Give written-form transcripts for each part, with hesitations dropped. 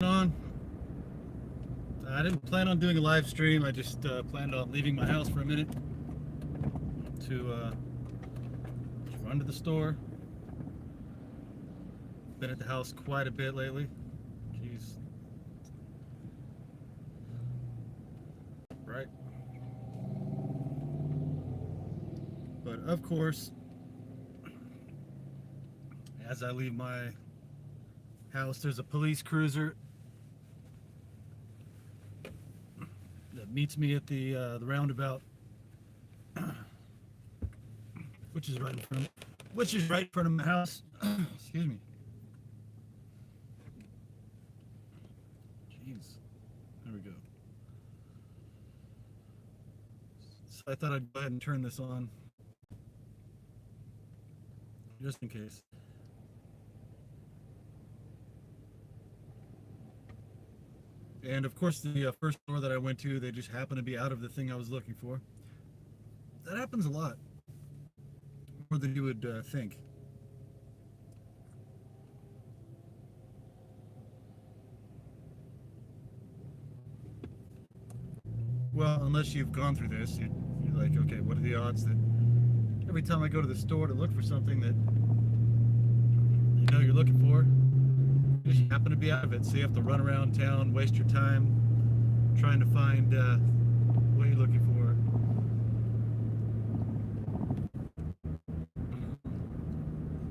On. I didn't plan on doing a live stream. I just planned on leaving my house for a minute to run to the store. Been at the house quite a bit lately. Jeez. Right. But of course, as I leave my house, there's a police cruiser that meets me at the roundabout, which is right in front of my house. Excuse me. Jeez. There we go. So I thought I'd go ahead and turn this on, just in case. And of course, the first store that I went to, they just happened to be out of the thing I was looking for. That happens a lot, more than you would think. Well, unless you've gone through this, you're like, okay, what are the odds that every time I go to the store to look for something that you know you're looking for, you just happen to be out of it, so you have to run around town, waste your time trying to find what you're looking for.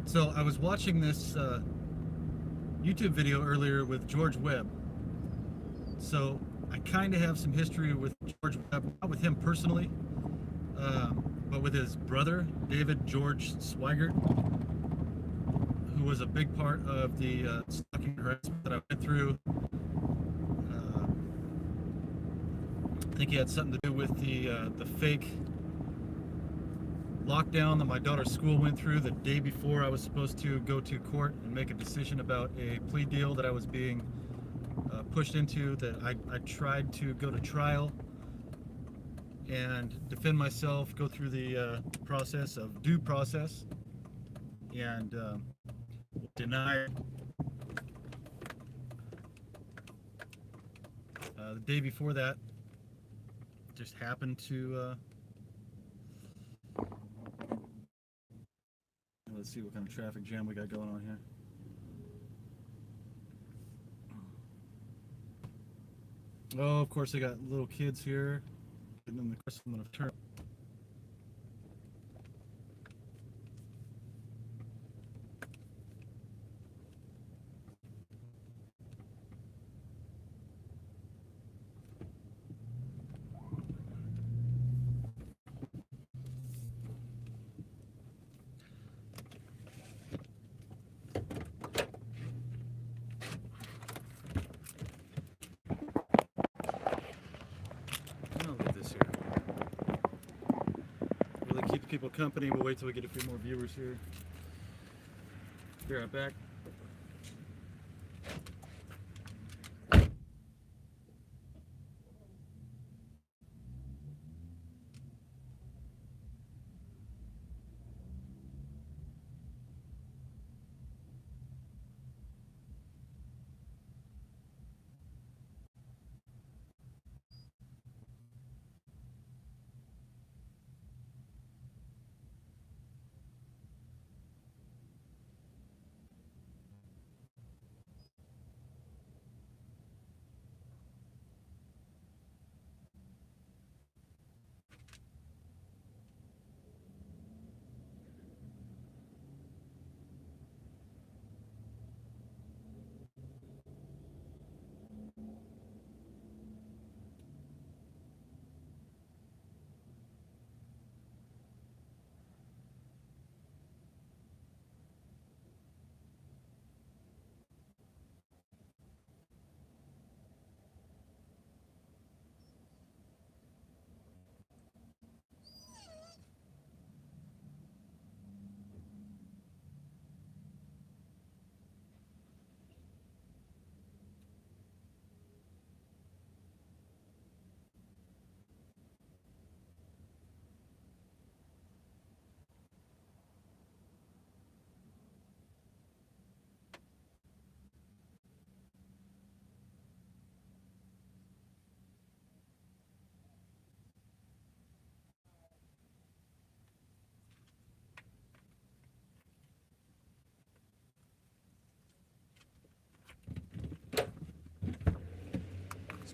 So I was watching this YouTube video earlier with George Webb. So I kind of have some history with George Webb, not with him personally, but with his brother, David George Swigert, who was a big part of the stalking harassment that I went through. I think he had something to do with the fake lockdown that my daughter's school went through the day before I was supposed to go to court and make a decision about a plea deal that I was being pushed into, that I tried to go to trial and defend myself, go through the process of due process, and denied. The day before that, just happened to let's see what kind of traffic jam we got going on here. Oh, of course they got little kids here. And then of course I'm gonna turn. Oh, look at this here. Really keeps people company. We'll wait till we get a few more viewers here. Be right back.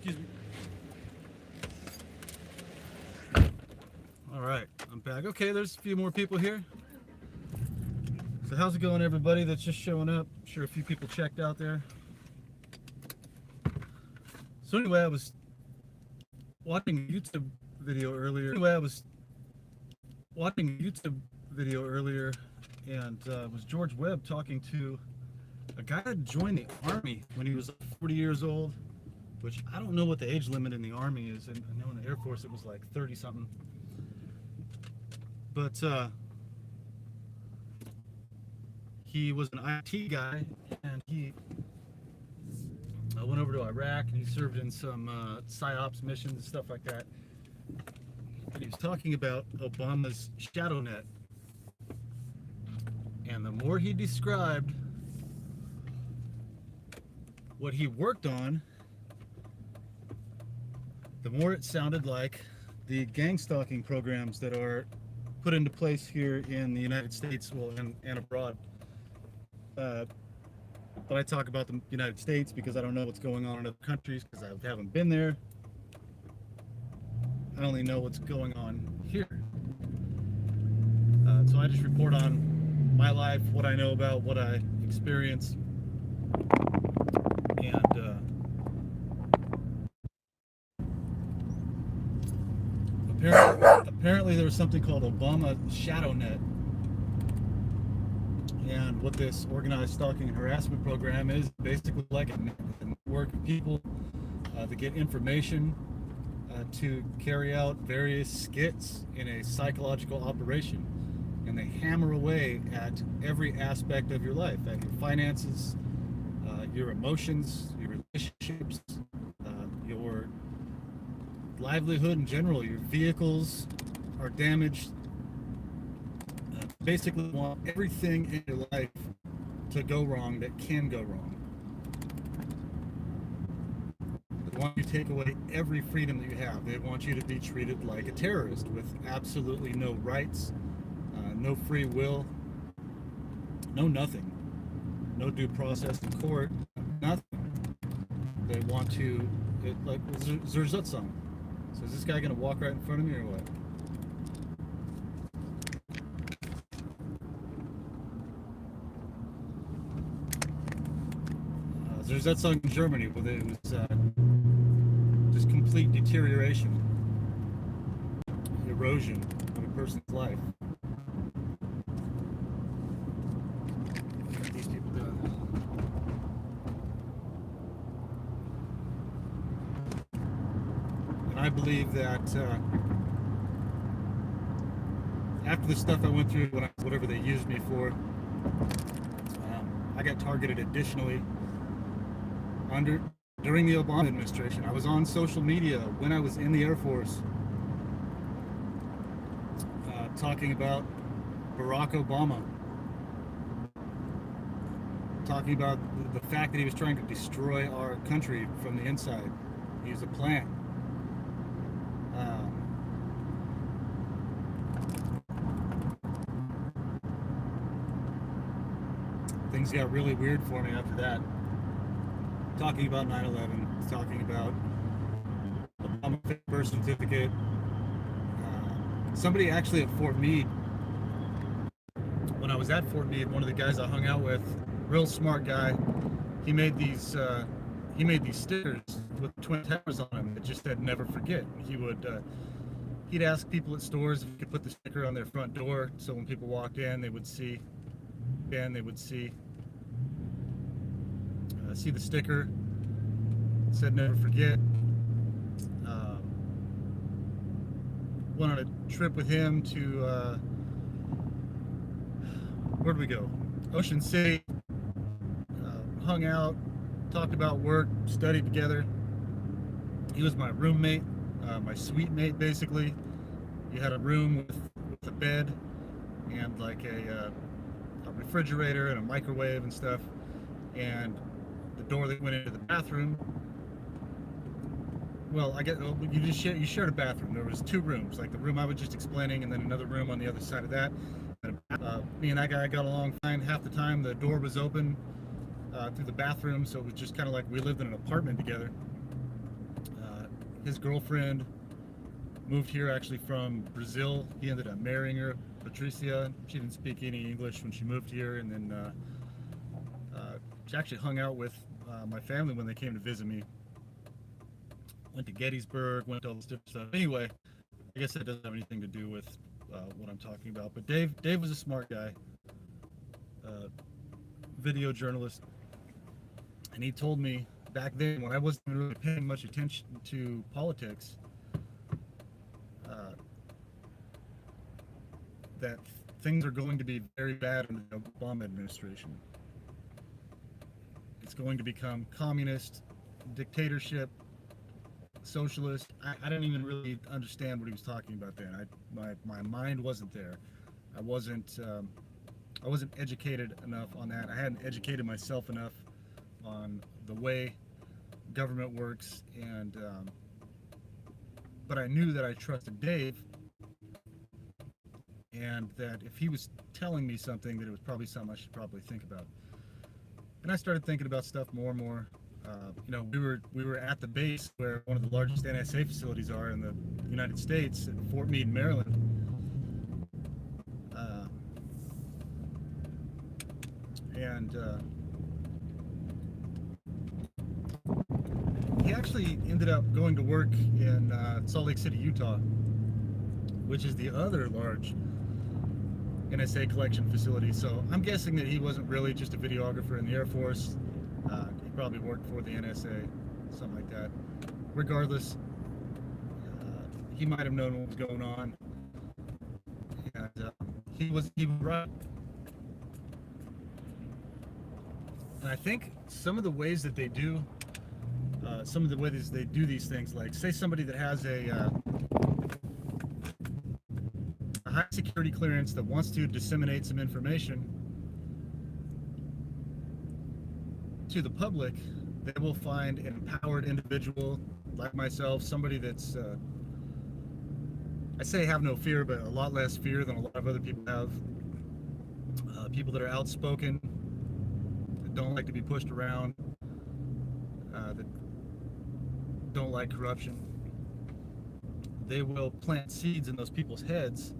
Excuse me. All right, I'm back. Okay, there's a few more people here. So how's it going, everybody that's just showing up? I'm sure a few people checked out there. So anyway, I was watching a YouTube video earlier. And it was George Webb talking to a guy that joined the Army when he was 40 years old, which I don't know what the age limit in the Army is. And I know in the Air Force it was like 30 something. But he was an IT guy, and he went over to Iraq, and he served in some PSYOPs missions and stuff like that. And he was talking about Obama's shadow net. And the more he described what he worked on, the more it sounded like the gang stalking programs that are put into place here in the United States, well, and abroad. But I talk about the United States because I don't know what's going on in other countries because I haven't been there. I only know what's going on here. So I just report on my life, what I know about, what I experience. And apparently there was something called Obama Shadow Net. And what this organized stalking and harassment program is basically like a network of people that get information to carry out various skits in a psychological operation. And they hammer away at every aspect of your life, at your finances, your emotions, your relationships, your livelihood in general. Your vehicles are damaged. Basically want everything in your life to go wrong that can go wrong. They want you to take away every freedom that you have. They want you to be treated like a terrorist with absolutely no rights, no free will, no nothing, no due process in court, nothing. They want to, like Censorship song. So is this guy going to walk right in front of me or what? There's that song in Germany where it was just complete deterioration, erosion of a person's life. What are these people doing? And I believe that after the stuff I went through, whatever they used me for, I got targeted additionally. During the Obama administration. I was on social media when I was in the Air Force talking about Barack Obama, talking about the fact that he was trying to destroy our country from the inside. He was a plant. Things got really weird for me after that. Talking about 9/11, talking about Obama birth certificate. Somebody actually at Fort Meade, when I was at Fort Meade, one of the guys I hung out with, real smart guy, he made these stickers with twin towers on them that just said "Never Forget." He'd ask people at stores if he could put the sticker on their front door, so when people walked in, they would see the sticker. It said "Never Forget." Went on a trip with him to where'd we go? Ocean City. Hung out, talked about work, studied together. He was my roommate, my suite mate basically. He had a room with a bed and like a refrigerator and a microwave and stuff, and the door that went into the bathroom. Well, you shared a bathroom. There was two rooms, like the room I was just explaining, and then another room on the other side of that. Me and that guy got along fine. Half the time the door was open through the bathroom, so it was just kind of like we lived in an apartment together. his girlfriend moved here actually from Brazil. He ended up marrying her, Patricia. She didn't speak any English when she moved here, and then she actually hung out with my family when they came to visit me. Went to Gettysburg, went to all this different stuff. Anyway, I guess that doesn't have anything to do with what I'm talking about. But Dave was a smart guy, uh, video journalist, and he told me back then when I wasn't really paying much attention to politics uh, that things are going to be very bad in the Obama administration. It's going to become communist, dictatorship, socialist. I didn't even really understand what he was talking about then. My mind wasn't there. I wasn't I wasn't educated enough on that. I hadn't educated myself enough on the way government works, and but I knew that I trusted Dave, and that if he was telling me something, that it was probably something I should probably think about. And I started thinking about stuff more and more. We were at the base where one of the largest NSA facilities are in the United States, at Fort Meade, Maryland. Uh, and He actually ended up going to work in Salt Lake City, Utah, which is the other large NSA collection facility. So I'm guessing that he wasn't really just a videographer in the Air Force. He probably worked for the NSA, something like that. Regardless, he might have known what was going on, and he was right. And I think some of the ways that they do, some of the ways they do these things, like say somebody that has a high security clearance that wants to disseminate some information to the public, they will find an empowered individual like myself, somebody that's, I say have no fear, but a lot less fear than a lot of other people have. People that are outspoken, that don't like to be pushed around, that don't like corruption. They will plant seeds in those people's heads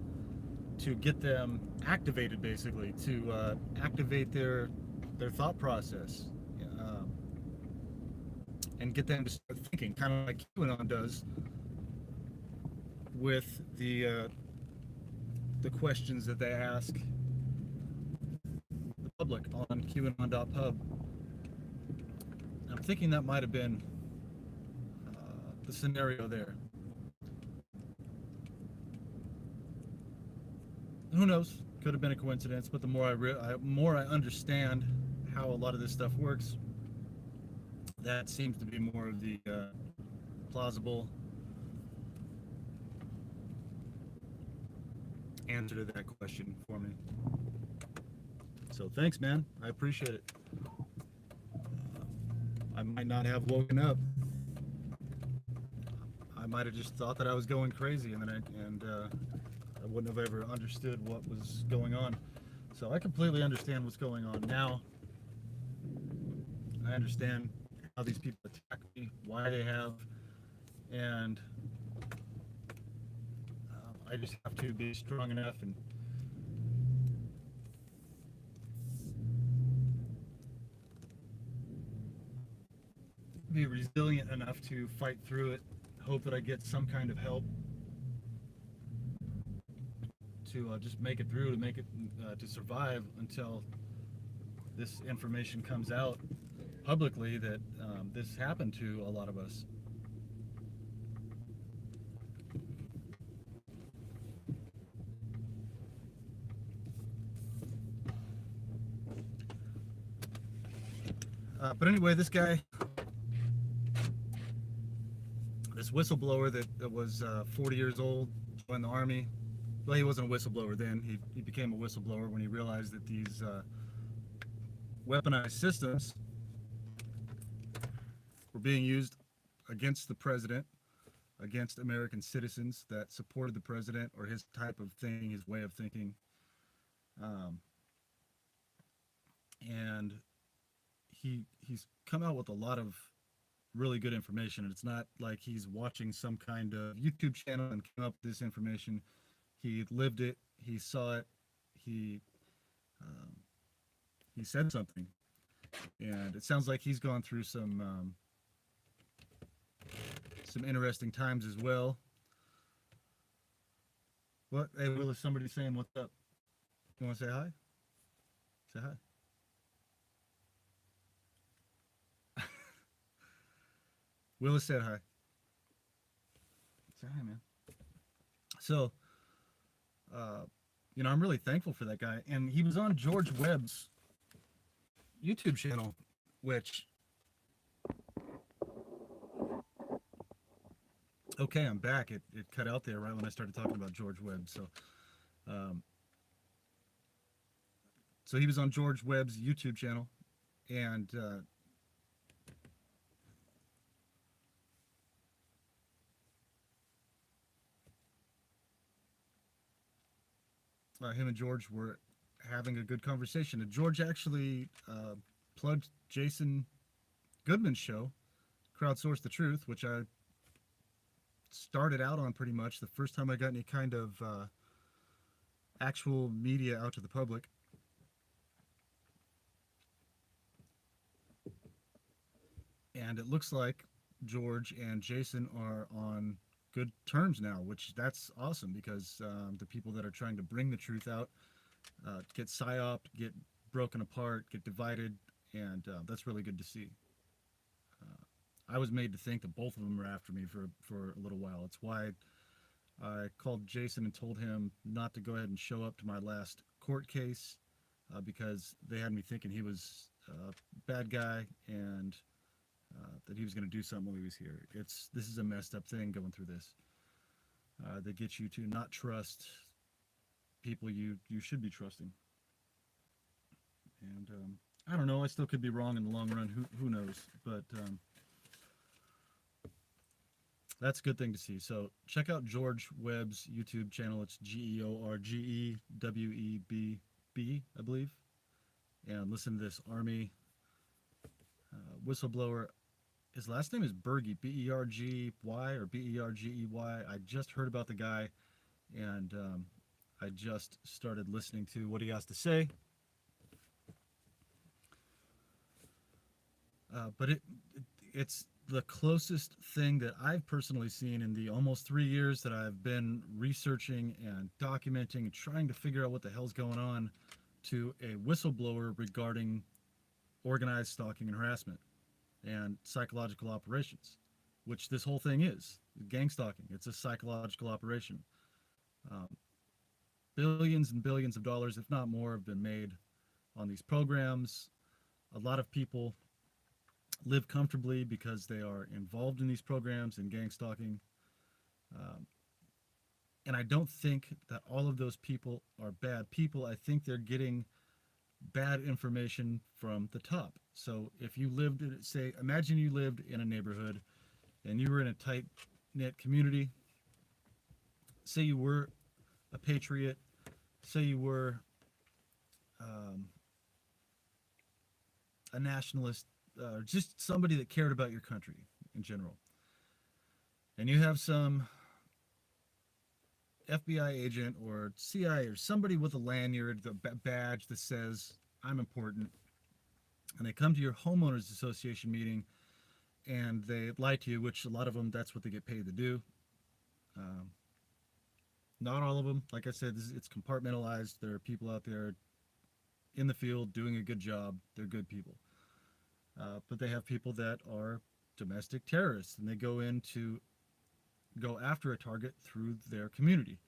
to get them activated, basically, to activate their thought process, and get them to start thinking, kind of like QAnon does with the questions that they ask the public on QAnon.pub. I'm thinking that might have been the scenario there. Who knows? Could have been a coincidence, but the more I understand how a lot of this stuff works, that seems to be more of the plausible answer to that question for me. So thanks, man. I appreciate it. I might not have woken up. I might have just thought that I was going crazy, and then I wouldn't have ever understood what was going on. So I completely understand what's going on now. I understand how these people attack me, why they have, and I just have to be strong enough and be resilient enough to fight through it, hope that I get some kind of help to just make it through, to make it, to survive until this information comes out publicly that this happened to a lot of us. But anyway, this guy, this whistleblower that was 40 years old, joined the army. Well, he wasn't a whistleblower then. He became a whistleblower when he realized that these weaponized systems were being used against the president, against American citizens that supported the president or his type of thinking, his way of thinking. And he's come out with a lot of really good information. It's not like he's watching some kind of YouTube channel and came up with this information. He lived it. He saw it. He um, he said something, and it sounds like he's gone through some interesting times as well. What? Hey, Will, is somebody saying what's up? You want to say hi? Say hi. Willis said hi. Say hi, man. So, uh, I'm really thankful for that guy. And he was on George Webb's YouTube channel, which, okay, I'm back. It cut out there right when I started talking about George Webb. Um, so he was on George Webb's YouTube channel, and him and George were having a good conversation. And George actually plugged Jason Goodman's show, Crowdsource the Truth, which I started out on pretty much the first time I got any kind of actual media out to the public. And it looks like George and Jason are on good terms now, which that's awesome because the people that are trying to bring the truth out get psyoped, get broken apart, get divided, and that's really good to see. I was made to think that both of them were after me for a little while. It's why I called Jason and told him not to go ahead and show up to my last court case because they had me thinking he was a bad guy and that he was going to do something while he was here. This is a messed up thing going through this. That gets you to not trust people you should be trusting. And I don't know. I still could be wrong in the long run. Who knows? But that's a good thing to see. So check out George Webb's YouTube channel. It's GeorgeWebb, I believe. And listen to this Army whistleblower. His last name is Bergy, Bergy or Bergey. I just heard about the guy, and I just started listening to what he has to say. But it's the closest thing that I've personally seen in the almost 3 years that I've been researching and documenting and trying to figure out what the hell's going on to a whistleblower regarding organized stalking and harassment and psychological operations, which this whole thing is. Gang stalking, it's a psychological operation. Um, Billions and billions of dollars, if not more, have been made on these programs. A lot of people live comfortably because they are involved in these programs and gang stalking. Um, and I don't think that all of those people are bad people. I think they're getting bad information from the top. So if you lived in, say, imagine you lived in a neighborhood and you were in a tight knit community. Say you were a patriot. Say you were um, a nationalist, just somebody that cared about your country in general. And you have some FBI agent or CIA or somebody with a lanyard, the badge that says, I'm important. And they come to your homeowners association meeting and they lie to you, which a lot of them, that's what they get paid to do. Um, Not all of them. Like I said, it's compartmentalized. There are people out there in the field doing a good job. They're good people. But they have people that are domestic terrorists, and they go in to go after a target through their community.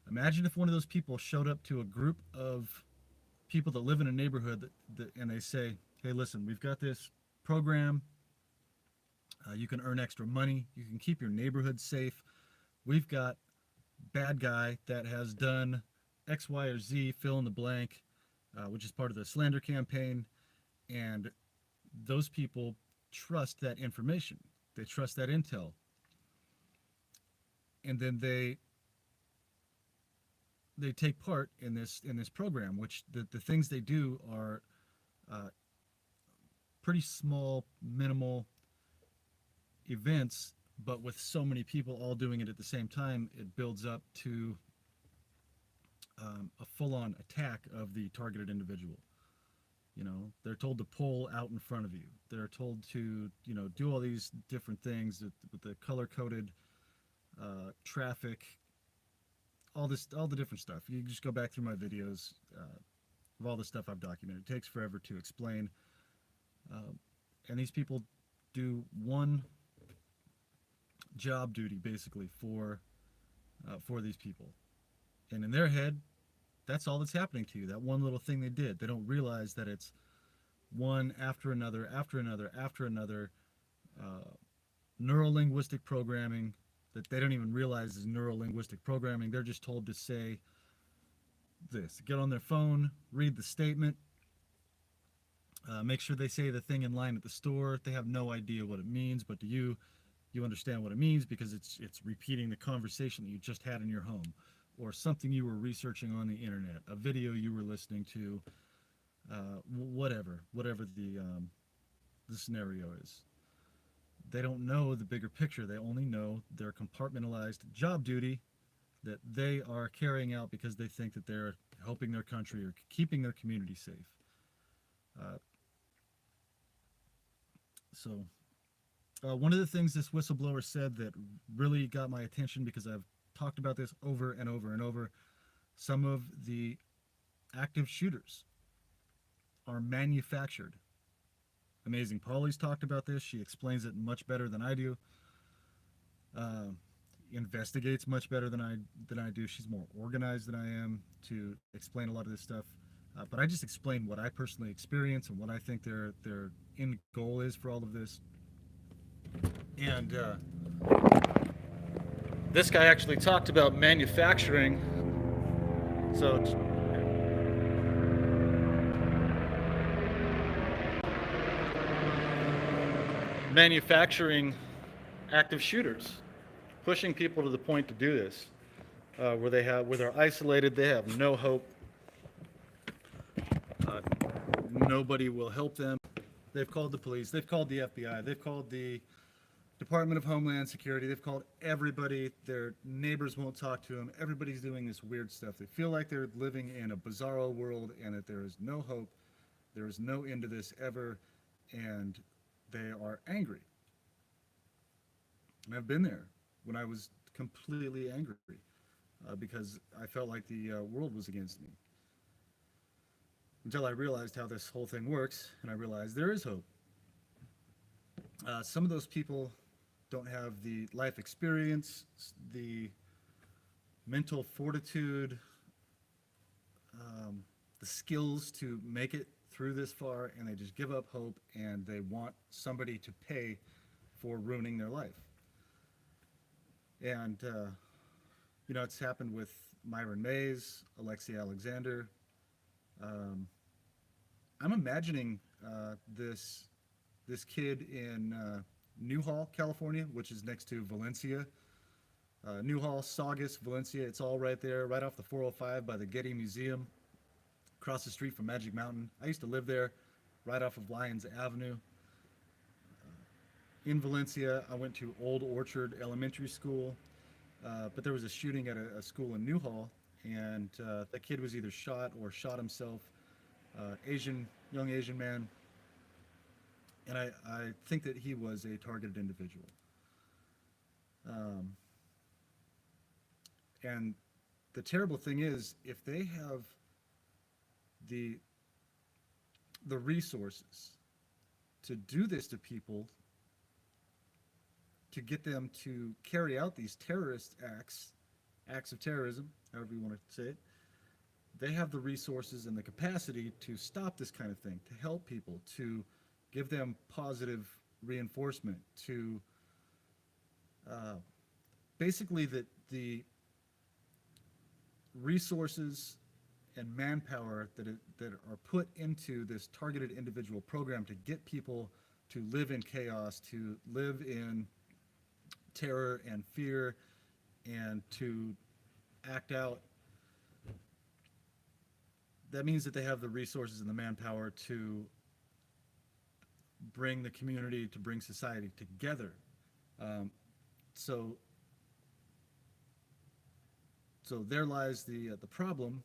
Imagine if one of those people showed up to a group of people that live in a neighborhood and they say, hey, listen, we've got this program. You can earn extra money. You can keep your neighborhood safe. We've got bad guy that has done X, Y, or Z, fill in the blank, which is part of the slander campaign. And those people trust that information. They trust that intel. And then they take part in this program, which the things they do are pretty small, minimal. events, but with so many people all doing it at the same time, it builds up to a full-on attack of the targeted individual. They're told to pull out in front of you. They're told to, do all these different things with the color-coded traffic, all the different stuff. You can just go back through my videos of all the stuff I've documented. It takes forever to explain. And these people do one job duty basically for these people, and in their head, that's all that's happening to you. That one little thing they did. They don't realize that it's one after another, after another, after another. Neurolinguistic programming that they don't even realize is neurolinguistic programming. They're just told to say this. Get on their phone, read the statement, make sure they say the thing in line at the store. They have no idea what it means, but to you, you understand what it means because it's repeating the conversation that you just had in your home, or something you were researching on the internet, a video you were listening to, whatever the scenario is. They don't know the bigger picture. They only know their compartmentalized job duty that they are carrying out because they think that they're helping their country or keeping their community safe. So one of the things this whistleblower said that really got my attention, because I've talked about this over and over and over, some of the active shooters are manufactured. Amazing Polly's talked about this. She explains it much better than I do. Investigates much better than I do. She's more organized than I am to explain a lot of this stuff. But I just explain what I personally experience and what I think their end goal is for all of this. And this guy actually talked about manufacturing. So manufacturing active shooters, pushing people to the point to do this, where they're isolated, they have no hope, nobody will help them. They've called the police, they've called the FBI, they've called the Department of Homeland Security, they've called everybody. Their neighbors won't talk to them. Everybody's doing this weird stuff. They feel like they're living in a bizarro world and that there is no hope, there is no end to this ever, and they are angry. And I've been there when I was completely angry because I felt like the world was against me. Until I realized how this whole thing works, and I realized there is hope. Some of those people don't have the life experience, the mental fortitude, the skills to make it through this far, and they just give up hope, and they want somebody to pay for ruining their life. And it's happened with Myron Mays, Alexei Alexander. I'm imagining this kid in Newhall, California, which is next to Valencia. Newhall, Saugus, Valencia, it's all right there, right off the 405 by the Getty Museum, across the street from Magic Mountain. I used to live there, right off of Lyons Avenue. In Valencia, I went to Old Orchard Elementary School, but there was a shooting at a school in Newhall, and that kid was either shot or shot himself. Young Asian man, and I think that he was a targeted individual. And the terrible thing is, if they have the resources to do this to people, to get them to carry out these terrorist acts of terrorism, however you want to say it, they have the resources and the capacity to stop this kind of thing, to help people, to give them positive reinforcement, to basically the resources and manpower that are put into this targeted individual program to get people to live in chaos, to live in terror and fear, and to act out. That means that they have the resources and the manpower to bring the community, to bring society together Um, so so there lies the problem,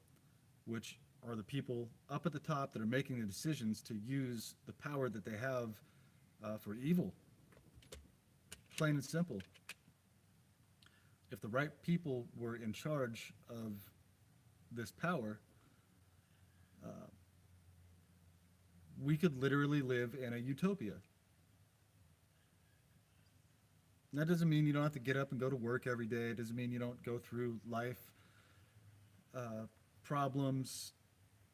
which are the people up at the top that are making the decisions to use the power that they have for evil. Plain and simple. If the right people were in charge of this power, uh, we could literally live in a utopia. And that doesn't mean you don't have to get up and go to work every day. It doesn't mean you don't go through life uh, problems.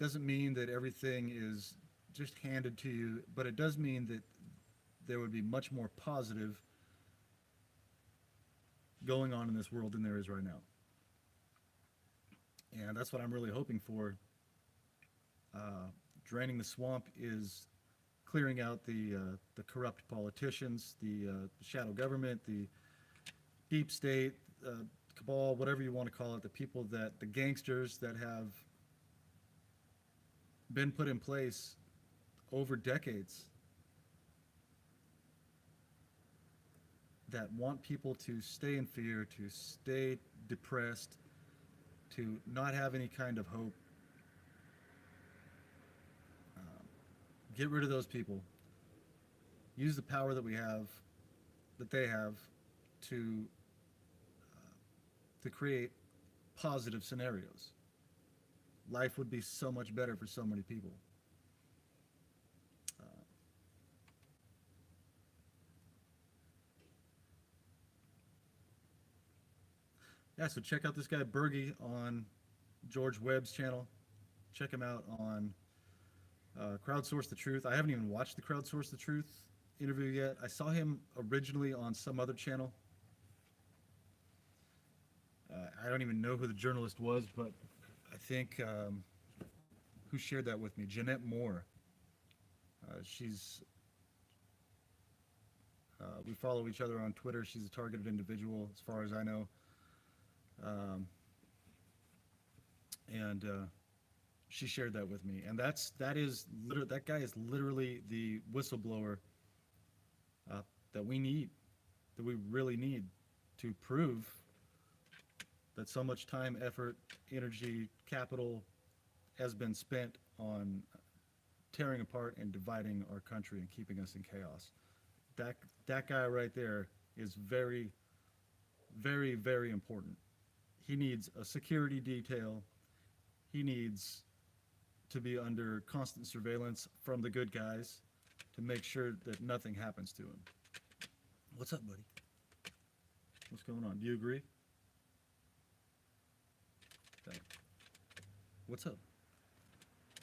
Doesn't mean that everything is just handed to you, but it does mean that there would be much more positive going on in this world than there is right now. And that's what I'm really hoping for. Uh, Draining the swamp is clearing out the corrupt politicians, the shadow government, the deep state, cabal, whatever you want to call it, the people that the gangsters that have been put in place over decades that want people to stay in fear, to stay depressed, to not have any kind of hope. Um, get rid of those people. Use the power that we have, that they have, to to create positive scenarios. Life would be so much better for so many people. Uh, yeah, so check out this guy Berge on George Webb's channel. Check him out on Crowdsource the Truth. I haven't even watched the Crowdsource the Truth interview yet. I saw him originally on some other channel. I don't even know who the journalist was, but I think who shared that with me? Jeanette Moore. She's we follow each other on Twitter. She's a targeted individual, as far as I know, um, and she shared that with me. And that guy is literally the whistleblower that we need, that we really need to prove that so much time, effort, energy, capital has been spent on tearing apart and dividing our country and keeping us in chaos. That that guy right there is very, very, very important. He needs a security detail. He needs to be under constant surveillance from the good guys to make sure that nothing happens to him. What's up, buddy? What's going on? Do you agree? Okay. What's up?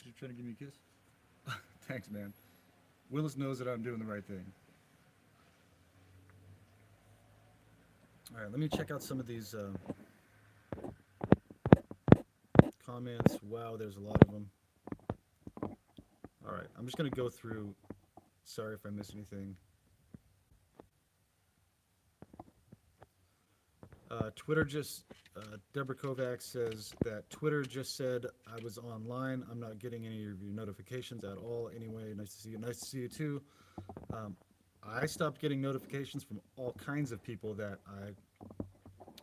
You trying to give me a kiss? Thanks, man. Willis knows that I'm doing the right thing. All right, let me check out some of these comments. Wow, there's a lot of them. All right, I'm just going to go through. Sorry if I miss anything. Twitter just, Deborah Kovacs says that Twitter just said I was online. I'm not getting any of your notifications at all. Anyway, nice to see you. Nice to see you too. Um, I stopped getting notifications from all kinds of people that I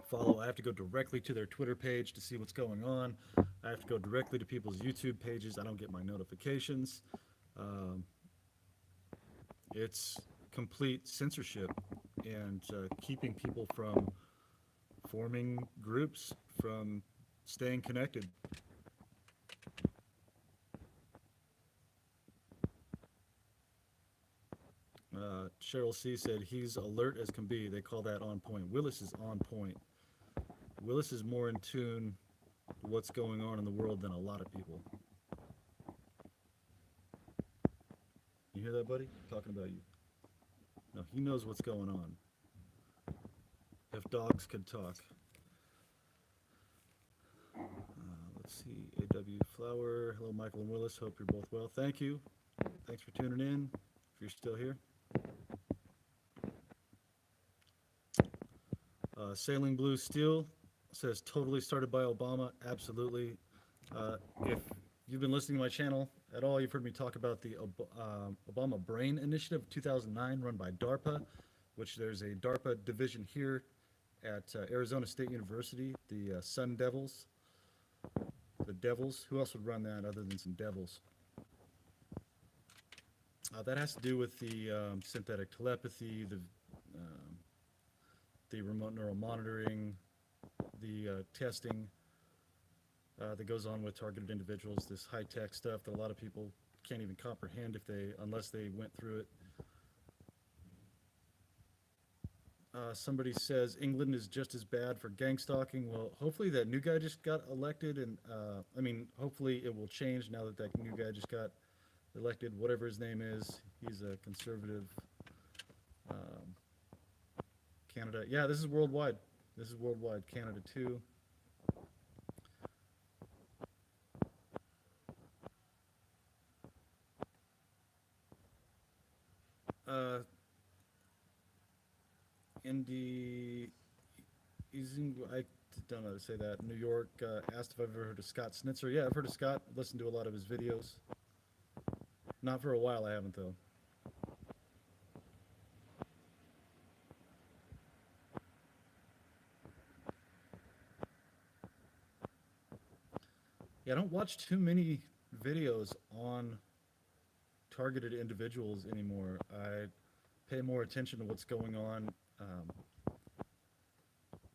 follow. I have to go directly to their Twitter page to see what's going on. I have to go directly to people's YouTube pages. I don't get my notifications. Um, it's complete censorship and keeping people from forming groups, from staying connected. Cheryl C. said he's alert as can be. They call that on point. Willis is on point. Willis is more in tune with what's going on in the world than a lot of people. You hear that, buddy? Talking about you. No, he knows what's going on. If dogs could talk. Let's see. A.W. Flower. Hello, Michael and Willis. Hope you're both well. Thank you. Thanks for tuning in. If you're still here. Sailing Blue Steel says totally started by Obama. Absolutely. If you've been listening to my channel at all, you've heard me talk about the Obama Brain Initiative of 2009 run by DARPA, which there's a DARPA division here at Arizona State University, the Sun Devils. The Devils. Who else would run that other than some Devils? That has to do with the synthetic telepathy, the remote neural monitoring, the testing that goes on with targeted individuals. This high-tech stuff that a lot of people can't even comprehend unless they went through it. Somebody says England is just as bad for gang stalking. Well, hopefully that new guy just got elected, and hopefully it will change now that that new guy just got elected, whatever his name is. He's a conservative. Canada. Yeah, this is worldwide. This is worldwide. Canada too. Indy, I don't know how to say that. New York asked if I've ever heard of Scott Snitzer. Yeah, I've heard of Scott. Listened to a lot of his videos. Not for a while, I haven't though. Yeah, I don't watch too many videos on targeted individuals anymore. I pay more attention to what's going on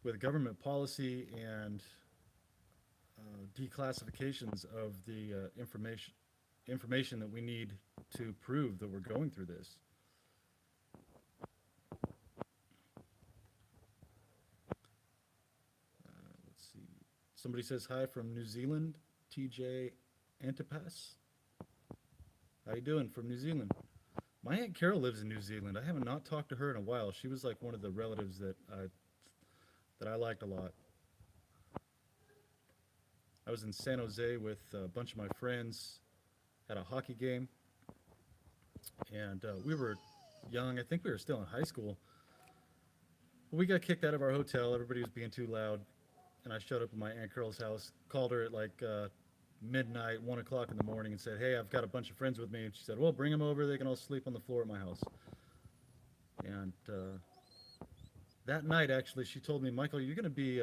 with government policy and declassifications of the information that we need to prove that we're going through this. Let's see. Somebody says hi from New Zealand. TJ Antipas. How you doing from New Zealand? My Aunt Carol lives in New Zealand. I haven't not talked to her in a while. She was like one of the relatives that I liked a lot. I was in San Jose with a bunch of my friends at a hockey game, and we were young. I think we were still in high school. We got kicked out of our hotel. Everybody was being too loud, and I showed up at my Aunt Carol's house, called her at like midnight, 1 o'clock in the morning, and said, hey, I've got a bunch of friends with me. And she said, well, bring them over. They can all sleep on the floor at my house. And that night, actually, she told me, Michael, you're gonna be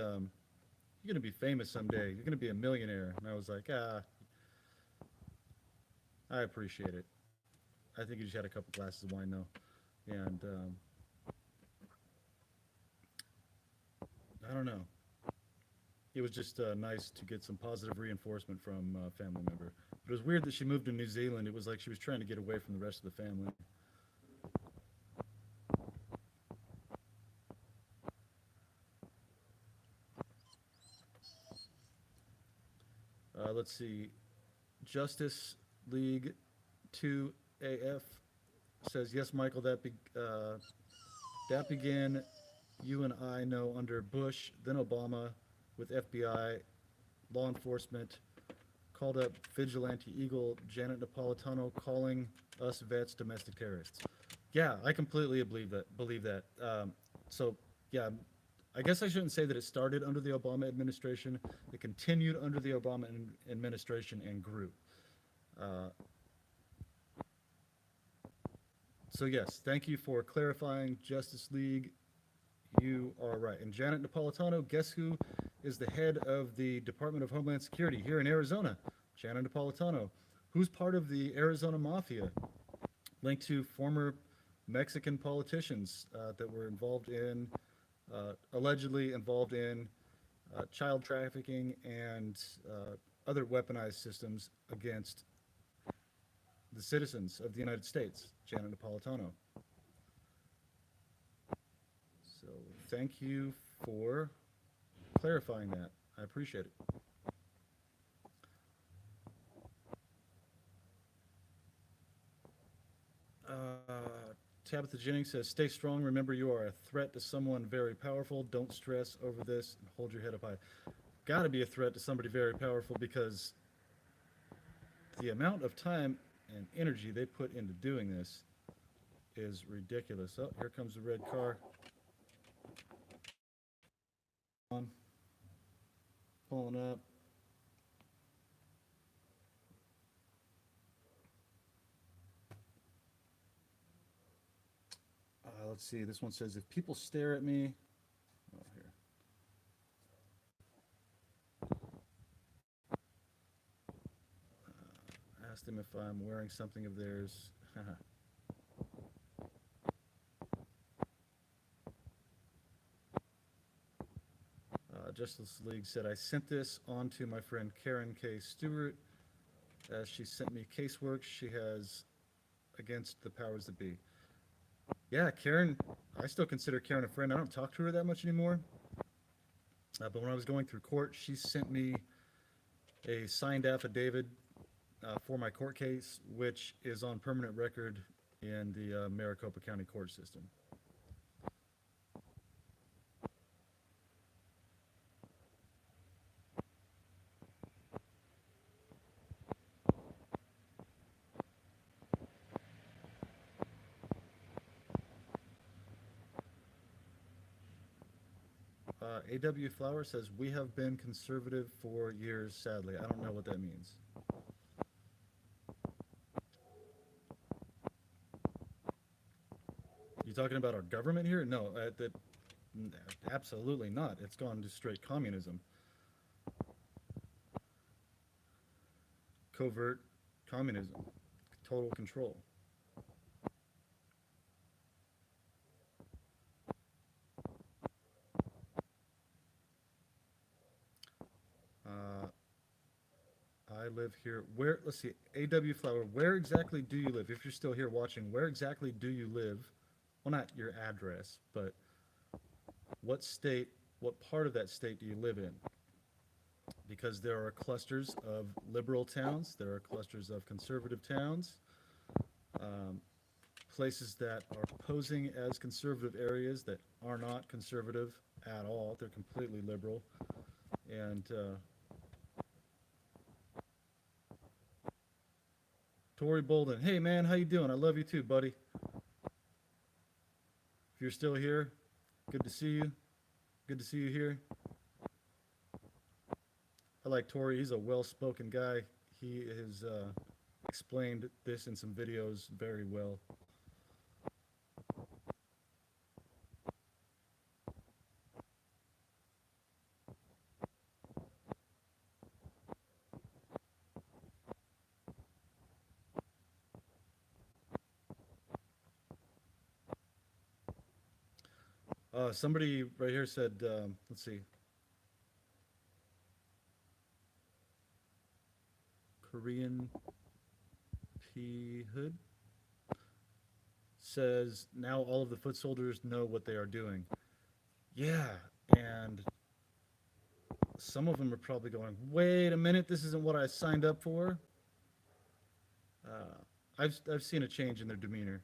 famous someday. You're gonna be a millionaire. And I was like, I appreciate it. I think you just had a couple glasses of wine though, and I don't know. It was just nice to get some positive reinforcement from a family member. But it was weird that she moved to New Zealand. It was like she was trying to get away from the rest of the family. Let's see. Justice League 2 AF says, yes, Michael, that began, you and I know, under Bush, then Obama, with FBI, law enforcement, called up vigilante eagle Janet Napolitano, calling us vets domestic terrorists. Yeah, I completely believe that. So, yeah, I guess I shouldn't say that it started under the Obama administration. It continued under the Obama administration and grew. So yes, thank you for clarifying, Justice League. You are right. And Janet Napolitano, guess who is the head of the Department of Homeland Security here in Arizona? Janet Napolitano, who's part of the Arizona Mafia, linked to former Mexican politicians that were involved in, allegedly involved in child trafficking and other weaponized systems against the citizens of the United States, Janet Napolitano. So thank you for clarifying that. I appreciate it. Tabitha Jennings says, stay strong. Remember, you are a threat to someone very powerful. Don't stress over this and hold your head up high. Got to be a threat to somebody very powerful, because the amount of time and energy they put into doing this is ridiculous. Oh, here comes the red car. On. Pulling up. Let's see. This one says, if people stare at me, oh, here. Asked them if I'm wearing something of theirs. Justice League said, I sent this on to my friend Karen K. Stewart as she sent me casework she has against the powers that be. Yeah, Karen, I still consider Karen a friend. I don't talk to her that much anymore. But when I was going through court, she sent me a signed affidavit for my court case, which is on permanent record in the Maricopa County court system. A.W. Flower says, we have been conservative for years, sadly. I don't know what that means. You talking about our government here? No, absolutely not. It's gone to straight communism. Covert communism. Total control. Uh, I live here. Where? Let's see. A.W. Flower. Where exactly do you live? If you're still here watching, where exactly do you live? Well, not your address, but what state? What part of that state do you live in? Because there are clusters of liberal towns. There are clusters of conservative towns. Um, Places that are posing as conservative areas that are not conservative at all. They're completely liberal. And Tori Bolden, hey man, how you doing? I love you too, buddy. If you're still here, good to see you. Good to see you here. I like Tori. He's a well-spoken guy. He has explained this in some videos very well. Somebody right here said, let's see, Korean P. Hood says, now all of the foot soldiers know what they are doing. Yeah, and some of them are probably going, wait a minute, this isn't what I signed up for. I've seen a change in their demeanor.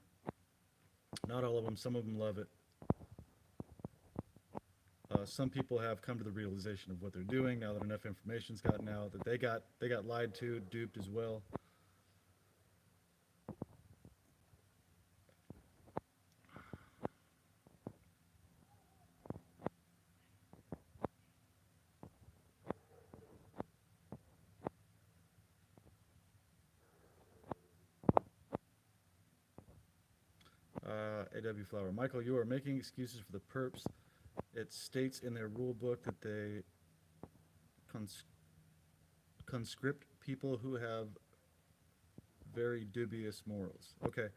Not all of them, some of them love it. Some people have come to the realization of what they're doing now that enough information's gotten out, that they got lied to, duped as well. A.W. Flower. Michael, you are making excuses for the perps. It states in their rule book that they conscript people who have very dubious morals. Okay.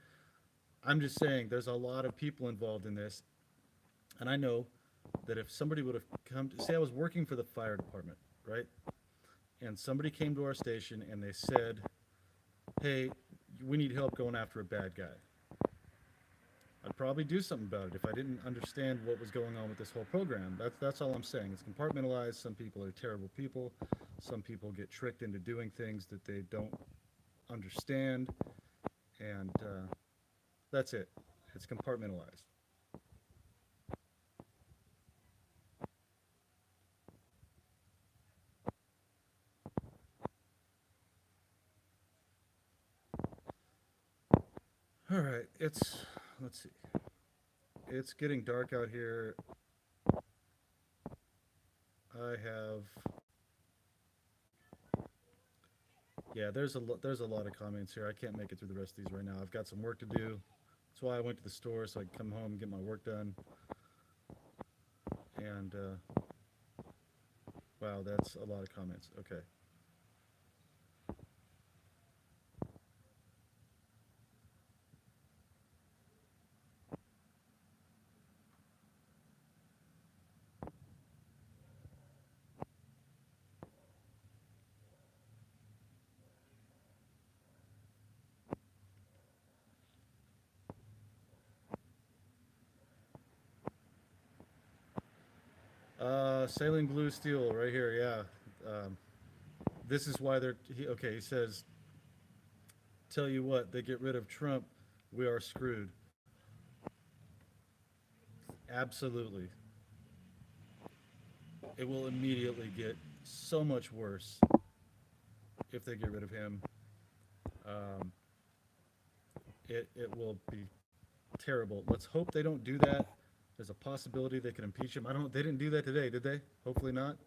I'm just saying there's a lot of people involved in this. And I know that if somebody would have come to, say I was working for the fire department, right? And somebody came to our station and they said, hey, we need help going after a bad guy. I'd probably do something about it if I didn't understand what was going on with this whole program. That's all I'm saying. It's compartmentalized. Some people are terrible people. Some people get tricked into doing things that they don't understand. And that's it. It's compartmentalized. All right, let's see. It's getting dark out here. I have, yeah, there's a lot of comments here. I can't make it through the rest of these right now. I've got some work to do. That's That's why I went to the store so I could come home and get my work done. And wow, that's a lot of comments. Okay. Sailing blue steel right here. Yeah. This is why they're. Okay, he says, tell you what, they get rid of Trump, we are screwed. Absolutely. It will immediately get so much worse if they get rid of him. Um, it will be terrible. Let's hope they don't do that. There's a possibility they could impeach him. I don't. They didn't do that today, did they? Hopefully not.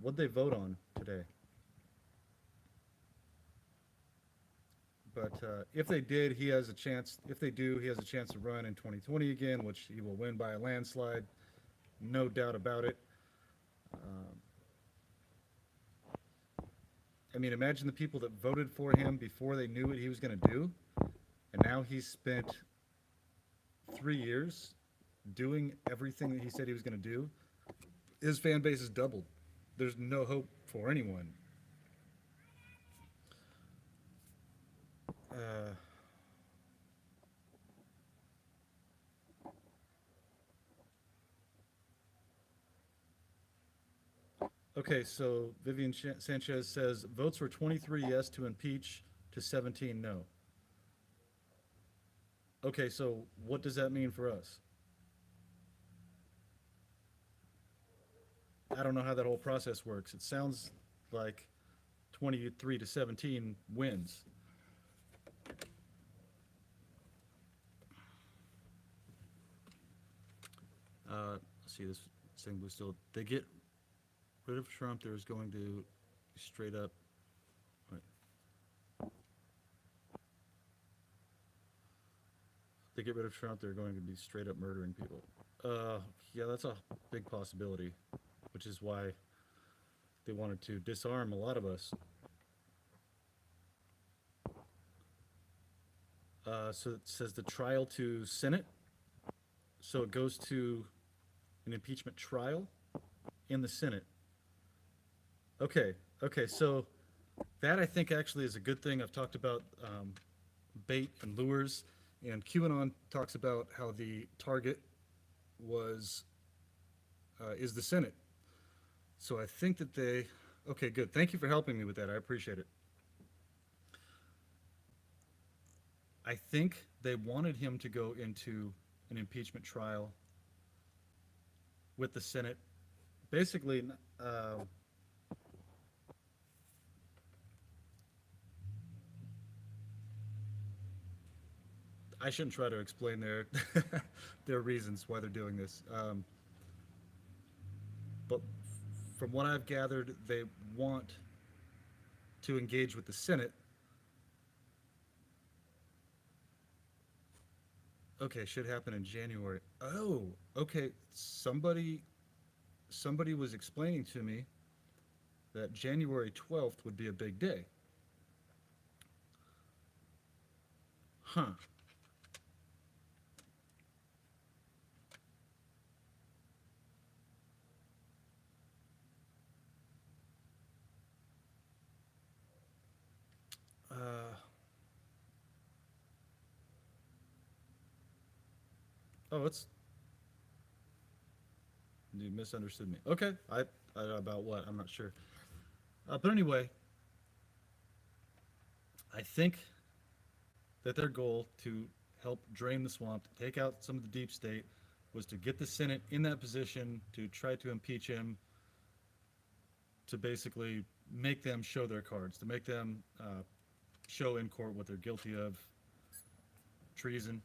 What'd they vote on today? But if they did, he has a chance. If they do, he has a chance to run in 2020 again, which he will win by a landslide, no doubt about it. Um, I mean, imagine the people that voted for him before they knew what he was going to do, and now he's spent 3 years doing everything that he said he was going to do. His fan base has doubled. There's no hope for anyone. Uh, okay, so Vivian Sanchez says votes were 23 yes to impeach to 17 no. Okay, so what does that mean for us? I don't know how that whole process works. It sounds like 23 to 17 wins. Let's see this thing was still. They get rid of Trump. There's going to straight up. Wait, they get rid of Trump. They're going to be straight up murdering people. Yeah, that's a big possibility, which is why they wanted to disarm a lot of us. So it says the trial to Senate. So it goes to an impeachment trial in the Senate. Okay, okay, so that I think actually is a good thing. I've talked about bait and lures, and QAnon talks about how the target was is the Senate. So I think that they. Okay, good. Thank you for helping me with that. I appreciate it. I think they wanted him to go into an impeachment trial with the Senate. Basically, I shouldn't try to explain their their reasons why they're doing this. But from what I've gathered, they want to engage with the Senate. Okay, should happen in January. Oh, okay. Somebody was explaining to me that January 12th would be a big day. Huh. Uh, oh, it's you misunderstood me. Okay, I about what? I'm not sure. But anyway, I think that their goal to help drain the swamp, to take out some of the deep state, was to get the Senate in that position to try to impeach him, to basically make them show their cards, to make them show in court what they're guilty of, treason,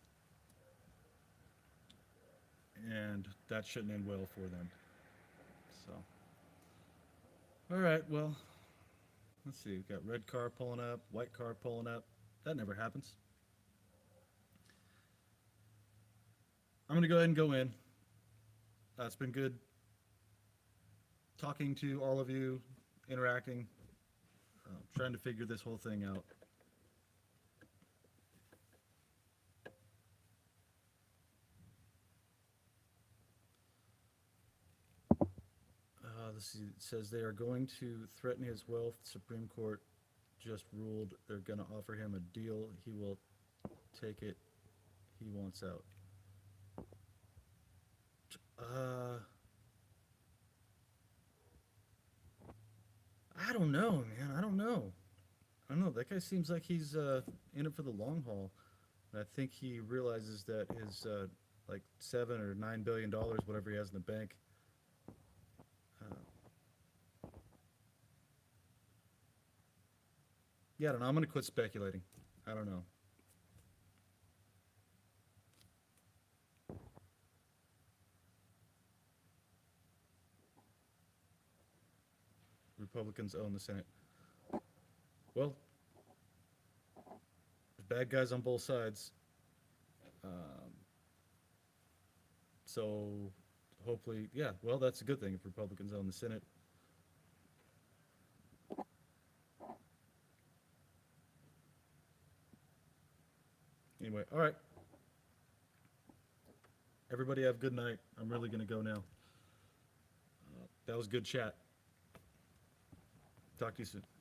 and that shouldn't end well for them. So, all right, well, let's see. We've got red car pulling up, white car pulling up. That never happens. I'm gonna go ahead and go in. It's been good talking to all of you, interacting, trying to figure this whole thing out. It says they are going to threaten his wealth. Supreme Court just ruled they're going to offer him a deal. He will take it. He wants out. Uh, I don't know, man. I don't know. I don't know. That guy seems like he's in it for the long haul. And I think he realizes that his like $7 or $9 billion, whatever he has in the bank, uh, yeah, I don't know. I'm gonna quit speculating. I don't know. Republicans own the Senate. Well, there's bad guys on both sides. Um, so hopefully, yeah. Well, that's a good thing if Republicans own the Senate. Anyway, all right. Everybody have a good night. I'm really gonna go now. That was good chat. Talk to you soon.